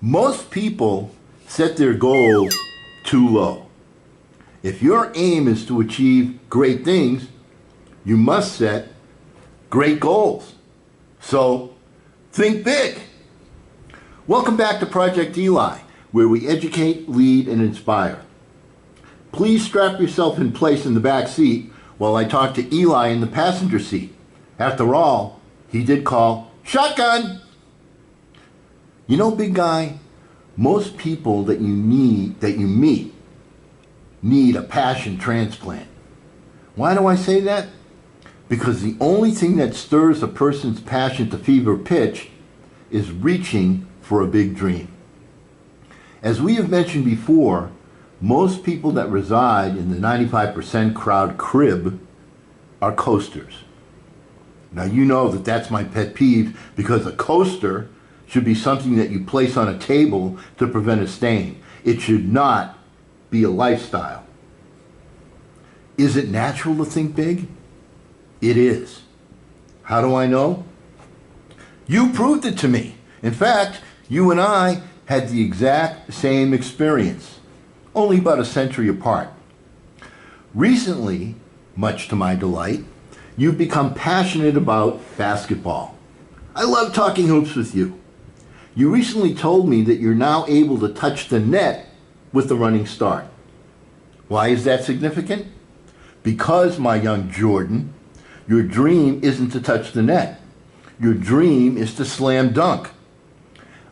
Most people set their goals too low. If your aim is to achieve great things, you must set great goals. So, think big. Welcome back to Project Eli, where we educate, lead, and inspire. Please strap yourself in place in the back seat while I talk to Eli in the passenger seat. After all, he did call shotgun. You know, big guy, most people that you meet need a passion transplant. Why do I say that? Because the only thing that stirs a person's passion to fever pitch is reaching for a big dream. As we have mentioned before, most people that reside in the 95% crowd crib are coasters. Now you know that that's my pet peeve, because a coaster should be something that you place on a table to prevent a stain. It should not be a lifestyle. Is it natural to think big? It is. How do I know? You proved it to me. In fact, you and I had the exact same experience, only about a century apart. Recently, much to my delight, you've become passionate about basketball. I love talking hoops with you. You recently told me that you're now able to touch the net with the running start. Why is that significant? Because, my young Jordan, your dream isn't to touch the net. Your dream is to slam dunk.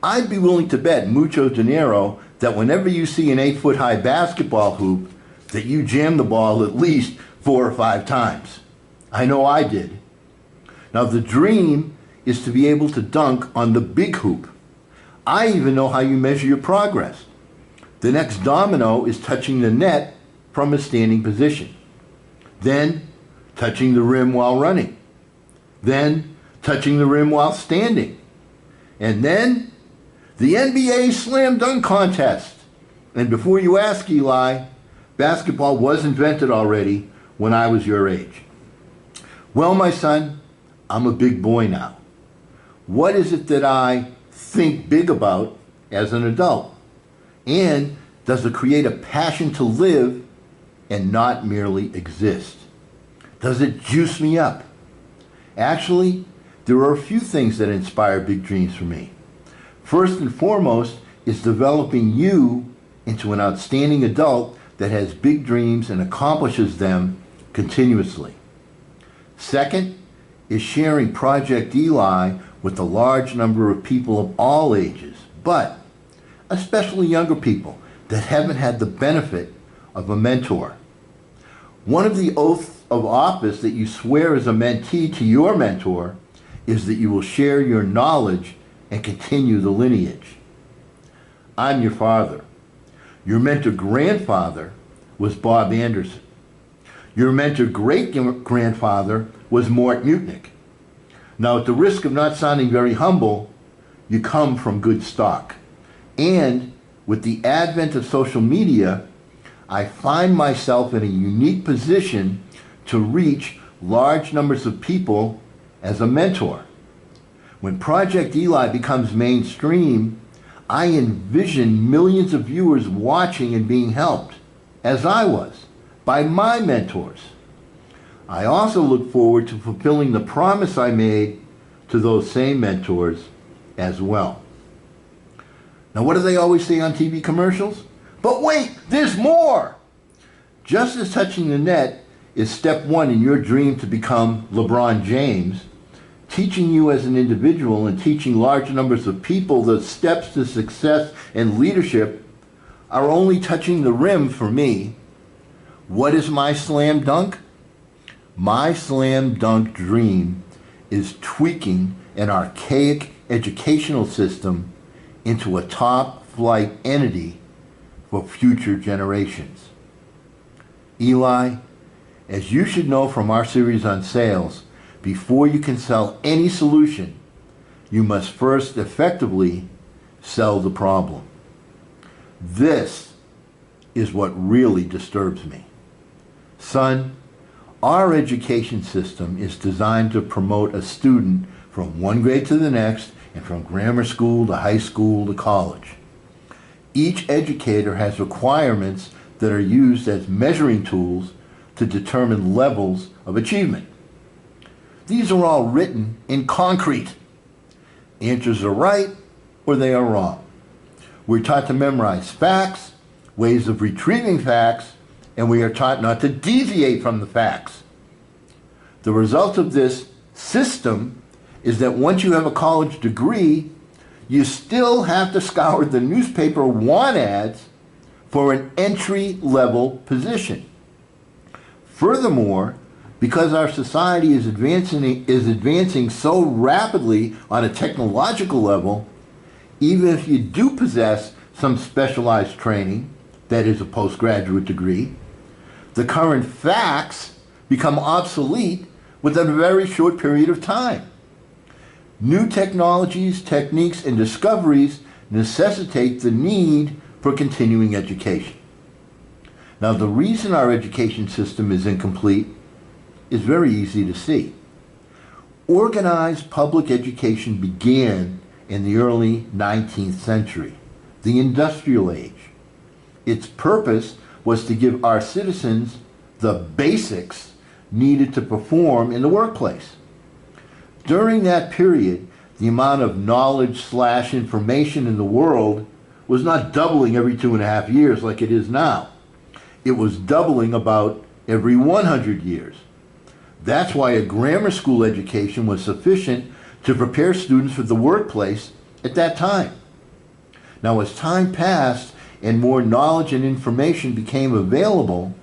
I'd be willing to bet mucho dinero that whenever you see an 8-foot-high basketball hoop, that you jam the ball at least 4 or 5 times. I know I did. Now the dream is to be able to dunk on the big hoop. I even know how you measure your progress. The next domino is touching the net from a standing position. Then touching the rim while running. Then touching the rim while standing. And then the NBA Slam Dunk Contest. And before you ask, Eli, basketball was invented already when I was your age. Well, my son, I'm a big boy now. What is it that I think big about as an adult? And does it create a passion to live and not merely exist? Does it juice me up? Actually, there are a few things that inspire big dreams for me. First and foremost is developing you into an outstanding adult that has big dreams and accomplishes them continuously. Second is sharing Project Eli with a large number of people of all ages, but especially younger people that haven't had the benefit of a mentor. One of the oaths of office that you swear as a mentee to your mentor is that you will share your knowledge and continue the lineage. I'm your father. Your mentor grandfather was Bob Anderson. Your mentor great-grandfather was Mort Mutnick. Now, at the risk of not sounding very humble, you come from good stock. And with the advent of social media, I find myself in a unique position to reach large numbers of people as a mentor. When Project Eli becomes mainstream, I envision millions of viewers watching and being helped, as I was, by my mentors. I also look forward to fulfilling the promise I made to those same mentors as well. Now, what do they always say on TV commercials? But wait, there's more! Just as touching the net is step 1 in your dream to become LeBron James, teaching you as an individual and teaching large numbers of people the steps to success and leadership are only touching the rim for me. What is my slam dunk? My slam dunk dream is tweaking an archaic educational system into a top-flight entity for future generations. Eli, as you should know from our series on sales, before you can sell any solution, you must first effectively sell the problem. This is what really disturbs me. Son, our education system is designed to promote a student from one grade to the next and from grammar school to high school to college. Each educator has requirements that are used as measuring tools to determine levels of achievement. These are all written in concrete. Answers are right or they are wrong. We're taught to memorize facts, ways of retrieving facts, and we are taught not to deviate from the facts. The result of this system is that once you have a college degree, you still have to scour the newspaper want ads for an entry-level position. Furthermore, because our society is advancing so rapidly on a technological level, even if you do possess some specialized training, that is a postgraduate degree, the current facts become obsolete within a very short period of time. New technologies, techniques, and discoveries necessitate the need for continuing education. Now, the reason our education system is incomplete is very easy to see. Organized public education began in the early 19th century, the industrial age. Its purpose was to give our citizens the basics needed to perform in the workplace. During that period, the amount of knowledge/information in the world was not doubling every 2.5 years like it is now. It was doubling about every 100 years. That's why a grammar school education was sufficient to prepare students for the workplace at that time. Now, as time passed and more knowledge and information became available,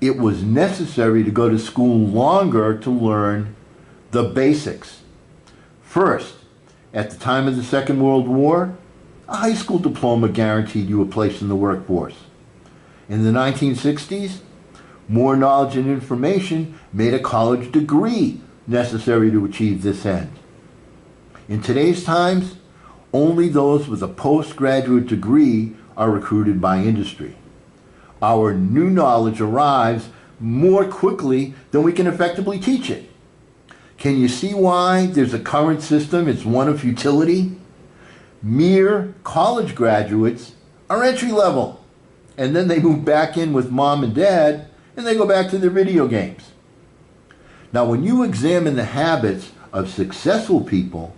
it was necessary to go to school longer to learn the basics. First, at the time of the Second World War, a high school diploma guaranteed you a place in the workforce. In the 1960s, more knowledge and information made a college degree necessary to achieve this end. In today's times, only those with a postgraduate degree are recruited by industry. Our new knowledge arrives more quickly than we can effectively teach it. Can you see why there's a current system? It's one of futility. Mere college graduates are entry level, and then they move back in with mom and dad, and they go back to their video games. Now, when you examine the habits of successful people,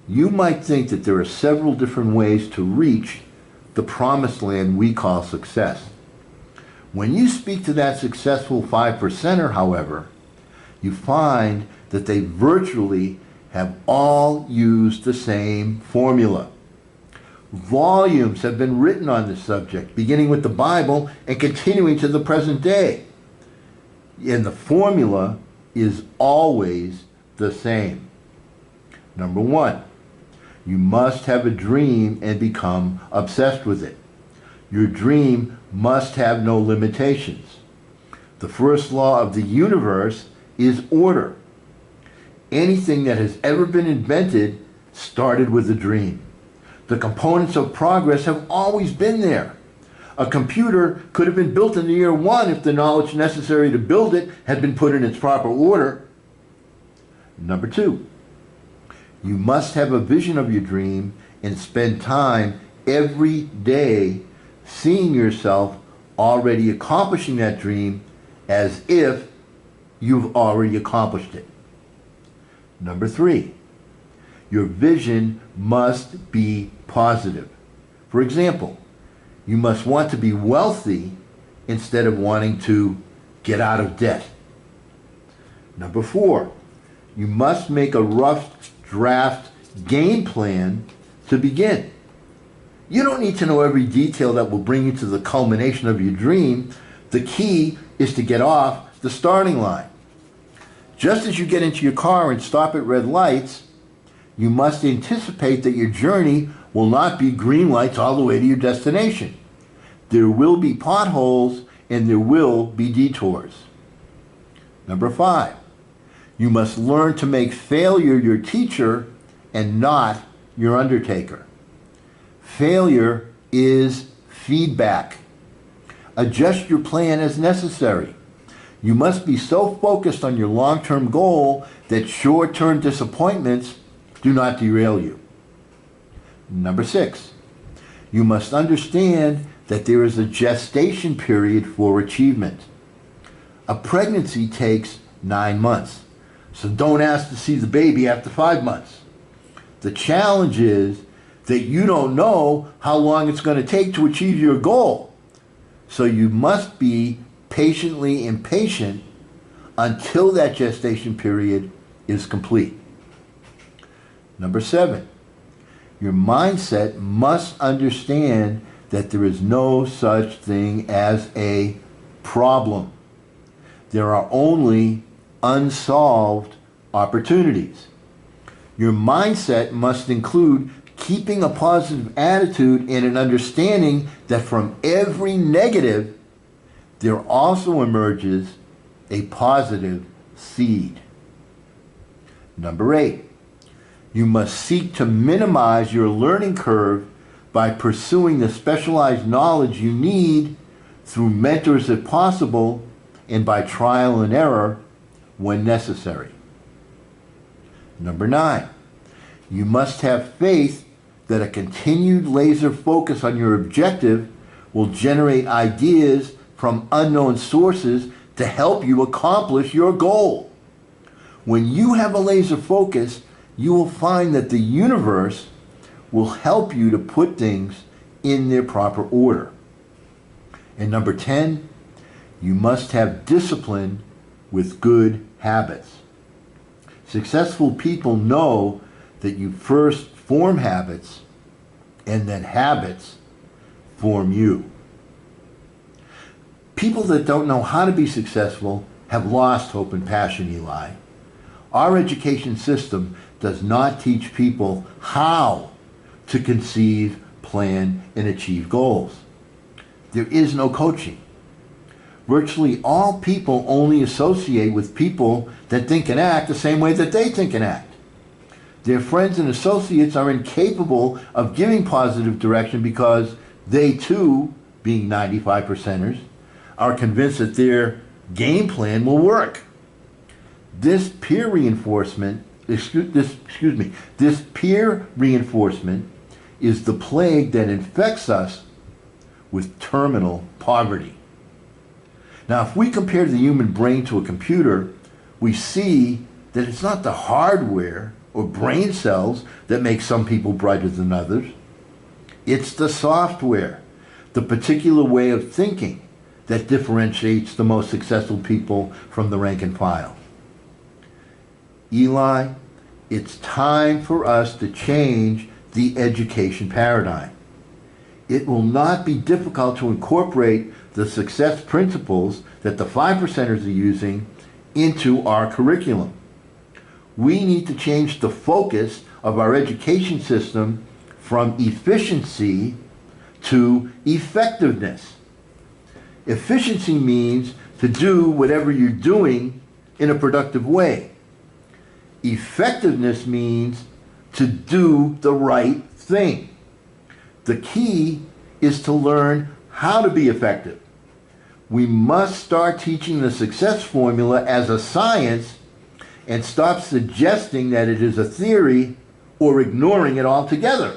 you might think that there are several different ways to reach the promised land we call success. When you speak to that successful 5%er, however, you find that they virtually have all used the same formula. Volumes have been written on this subject, beginning with the Bible and continuing to the present day. And the formula is always the same. Number one, you must have a dream and become obsessed with it. Your dream must have no limitations. The first law of the universe is order. Anything that has ever been invented started with a dream. The components of progress have always been there. A computer could have been built in the year 1 if the knowledge necessary to build it had been put in its proper order. Number 2, you must have a vision of your dream and spend time every day seeing yourself already accomplishing that dream as if you've already accomplished it. Number 3, your vision must be positive. For example, you must want to be wealthy instead of wanting to get out of debt. Number 4, you must make a rough draft game plan to begin. You don't need to know every detail that will bring you to the culmination of your dream. The key is to get off the starting line. Just as you get into your car and stop at red lights, you must anticipate that your journey will not be green lights all the way to your destination. There will be potholes and there will be detours. Number 5, you must learn to make failure your teacher and not your undertaker. Failure is feedback. Adjust your plan as necessary. You must be so focused on your long-term goal that short-term disappointments do not derail you. Number 6, you must understand that there is a gestation period for achievement. A pregnancy takes 9 months, so don't ask to see the baby after 5 months. The challenge is that you don't know how long it's going to take to achieve your goal, so you must be patiently impatient until that gestation period is complete. Number 7, your mindset must understand that there is no such thing as a problem. There are only unsolved opportunities. Your mindset must include keeping a positive attitude and an understanding that from every negative, there also emerges a positive seed. Number 8, you must seek to minimize your learning curve by pursuing the specialized knowledge you need through mentors if possible and by trial and error when necessary. Number 9, you must have faith that a continued laser focus on your objective will generate ideas from unknown sources to help you accomplish your goal. When you have a laser focus, you will find that the universe will help you to put things in their proper order. And number 10, you must have discipline with good habits. Successful people know that you first form habits and then habits form you. People that don't know how to be successful have lost hope and passion, Eli. Our education system does not teach people how to conceive, plan, and achieve goals. There is no coaching. Virtually all people only associate with people that think and act the same way that they think and act. Their friends and associates are incapable of giving positive direction because they too, being 95%ers, are convinced that their game plan will work. This peer reinforcement, this peer reinforcement is the plague that infects us with terminal poverty. Now, if we compare the human brain to a computer, we see that it's not the hardware or brain cells that make some people brighter than others. It's the software, the particular way of thinking that differentiates the most successful people from the rank and file. Eli, it's time for us to change the education paradigm. It will not be difficult to incorporate the success principles that the 5%ers are using into our curriculum. We need to change the focus of our education system from efficiency to effectiveness. Efficiency means to do whatever you're doing in a productive way. Effectiveness means to do the right thing. The key is to learn how to be effective. We must start teaching the success formula as a science and stop suggesting that it is a theory or ignoring it altogether.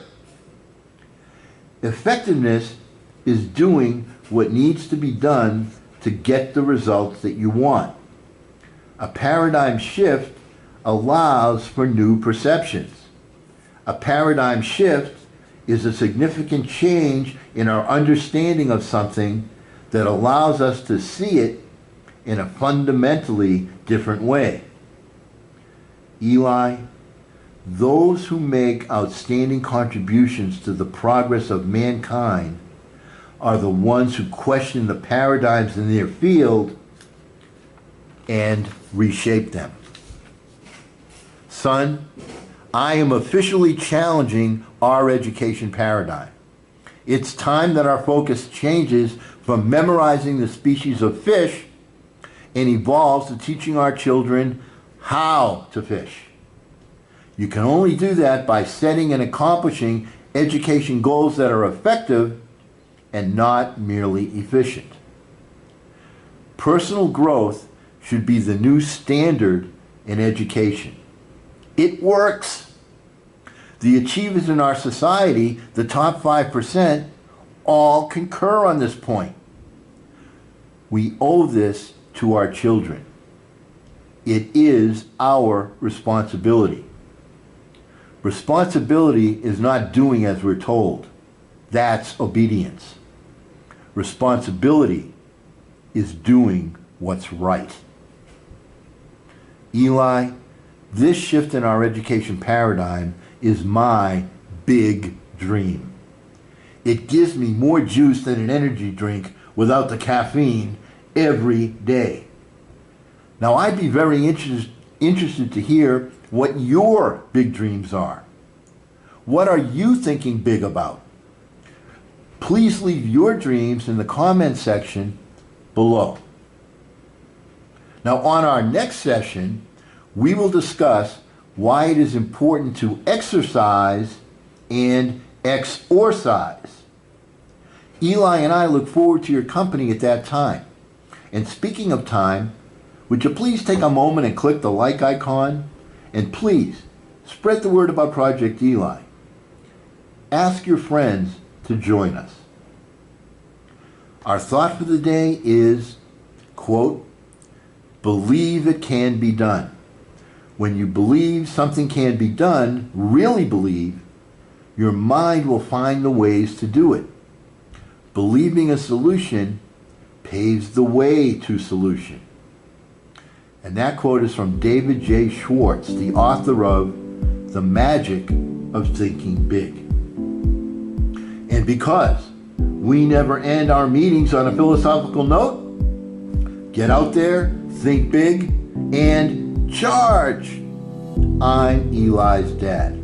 Effectiveness is doing what needs to be done to get the results that you want. A paradigm shift allows for new perceptions. A paradigm shift is a significant change in our understanding of something that allows us to see it in a fundamentally different way. Eli, those who make outstanding contributions to the progress of mankind are the ones who question the paradigms in their field and reshape them. Son, I am officially challenging our education paradigm. It's time that our focus changes from memorizing the species of fish and evolves to teaching our children how to fish. You can only do that by setting and accomplishing education goals that are effective and not merely efficient. Personal growth should be the new standard in education. It works. The achievers in our society, the top 5%, all concur on this point. We owe this to our children. It is our responsibility. Responsibility is not doing as we're told. That's obedience. Responsibility is doing what's right. Eli, this shift in our education paradigm is my big dream. It gives me more juice than an energy drink without the caffeine every day. Now, I'd be very interested to hear what your big dreams are. What are you thinking big about? Please leave your dreams in the comment section below. Now, on our next session, we will discuss why it is important to exercise and exorcise. Eli and I look forward to your company at that time. And speaking of time, would you please take a moment and click the like icon? And please, spread the word about Project Eli. Ask your friends to join us. Our thought for the day is, quote, believe it can be done. When you believe something can be done, really believe, your mind will find the ways to do it. Believing a solution paves the way to solution. And that quote is from David J. Schwartz, the author of The Magic of Thinking Big. And because we never end our meetings on a philosophical note, get out there, think big, and charge! I'm Eli's dad.